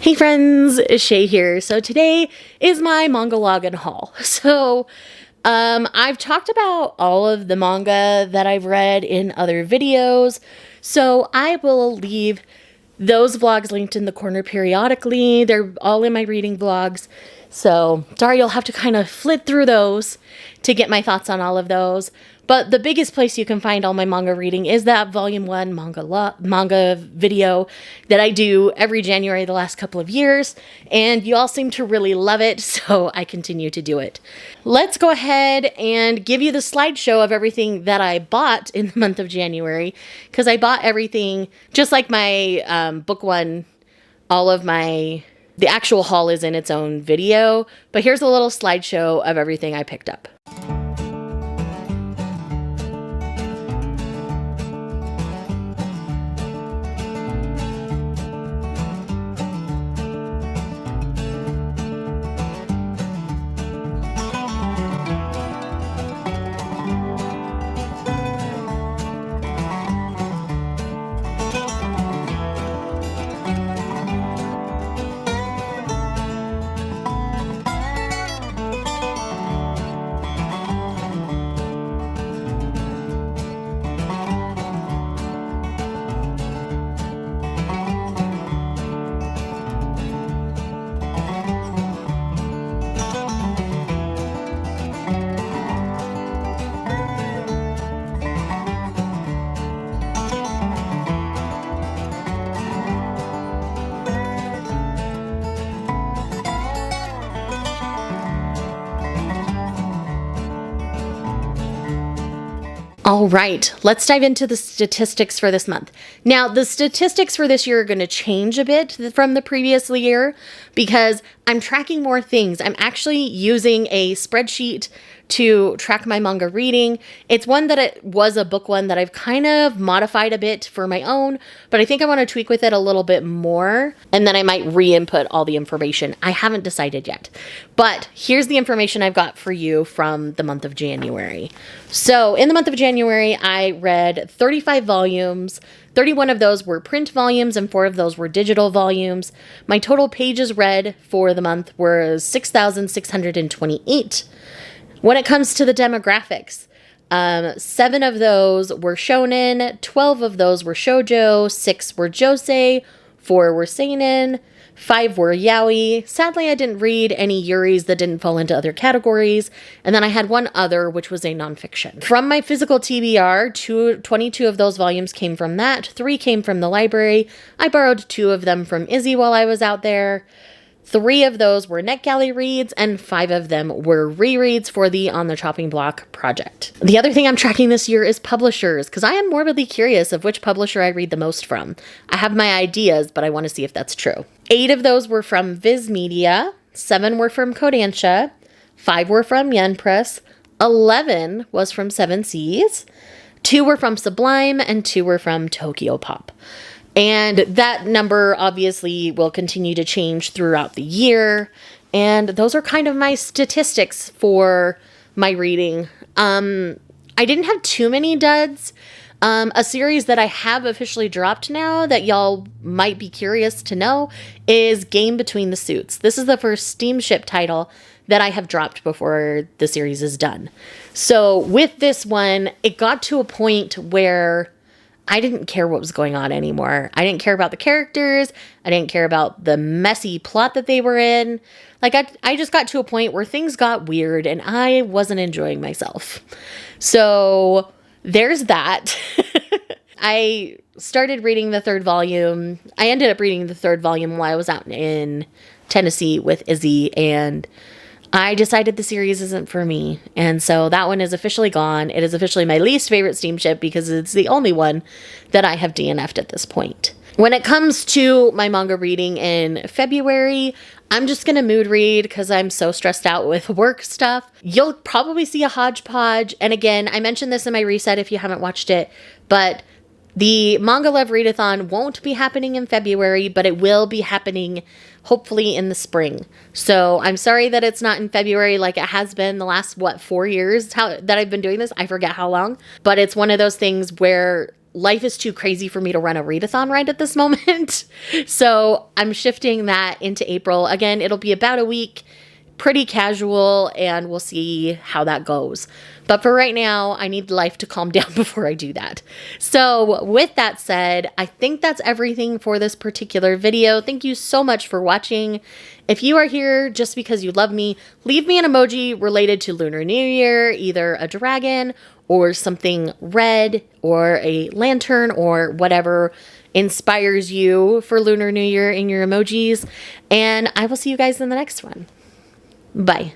Hey friends, Shay here. So today is my manga login haul. I've talked about all of the manga that I've read in other videos, so I will leave those vlogs linked in the corner periodically. They're all in my reading vlogs. So sorry, you'll have to kind of flit through those to get my thoughts on all of those. But the biggest place you can find all my manga reading is that volume 1 manga video that I do every January the last couple of years. And you all seem to really love it, so I continue to do it. Let's go ahead and give you the slideshow of everything that I bought in the month of January. Because I bought everything, just like my book 1, the actual haul is in its own video. But here's a little slideshow of everything I picked up. All right, let's dive into the statistics for this month. Now, the statistics for this year are going to change a bit from the previous year because I'm tracking more things. I'm actually using a spreadsheet to track my manga reading. It's one that it was a book one that I've kind of modified a bit for my own, but I think I want to tweak with it a little bit more, and then I might re-input all the information. I haven't decided yet, but here's the information I've got for you from the month of January. So in the month of January, I read 35 volumes. 31 of those were print volumes and 4 of those were digital volumes. My total pages read for the month were 6,628. When it comes to the demographics, 7 of those were shonen, 12 of those were shoujo, 6 were josei, 4 were seinen, 5 were yaoi. Sadly, I didn't read any yuris that didn't fall into other categories. And then I had one other, which was a nonfiction. From my physical TBR, 22 of those volumes came from that. 3 came from the library. I borrowed 2 of them from Izzy while I was out there. 3 of those were NetGalley reads, and 5 of them were rereads for the On the Chopping Block project. The other thing I'm tracking this year is publishers, because I am morbidly curious of which publisher I read the most from. I have my ideas, but I want to see if that's true. 8 of those were from Viz Media, 7 were from Kodansha, 5 were from Yen Press, 11 was from 7 Seas, 2 were from Sublime, and 2 were from Tokyo Pop. And that number obviously will continue to change throughout the year. And those are kind of my statistics for my reading. I didn't have too many duds. A series that I have officially dropped now that y'all might be curious to know is Game Between the Suits. This is the first steamship title that I have dropped before the series is done. So with this one, it got to a point where I didn't care what was going on anymore. I didn't care about the characters. I didn't care about the messy plot that they were in. Like, I just got to a point where things got weird and I wasn't enjoying myself. So there's that. I started reading the 3rd volume. I ended up reading the 3rd volume while I was out in Tennessee with Izzy, and I decided the series isn't for me. And so that one is officially gone. It is officially my least favorite steamship because it's the only one that I have DNF'd at this point. When it comes to my manga reading in February, I'm just going to mood read because I'm so stressed out with work stuff. You'll probably see a hodgepodge. And again, I mentioned this in my reset if you haven't watched it, but the Manga Love Readathon won't be happening in February, but it will be happening hopefully in the spring. So I'm sorry that it's not in February like it has been the last, 4 years that I've been doing this? I forget how long. But it's one of those things where life is too crazy for me to run a readathon right at this moment. So I'm shifting that into April. Again, it'll be about a week, pretty casual, and we'll see how that goes. But for right now, I need life to calm down before I do that. So with that said, I think that's everything for this particular video. Thank you so much for watching. If you are here just because you love me, leave me an emoji related to Lunar New Year, either a dragon or something red or a lantern or whatever inspires you for Lunar New Year in your emojis. And I will see you guys in the next one. Bye.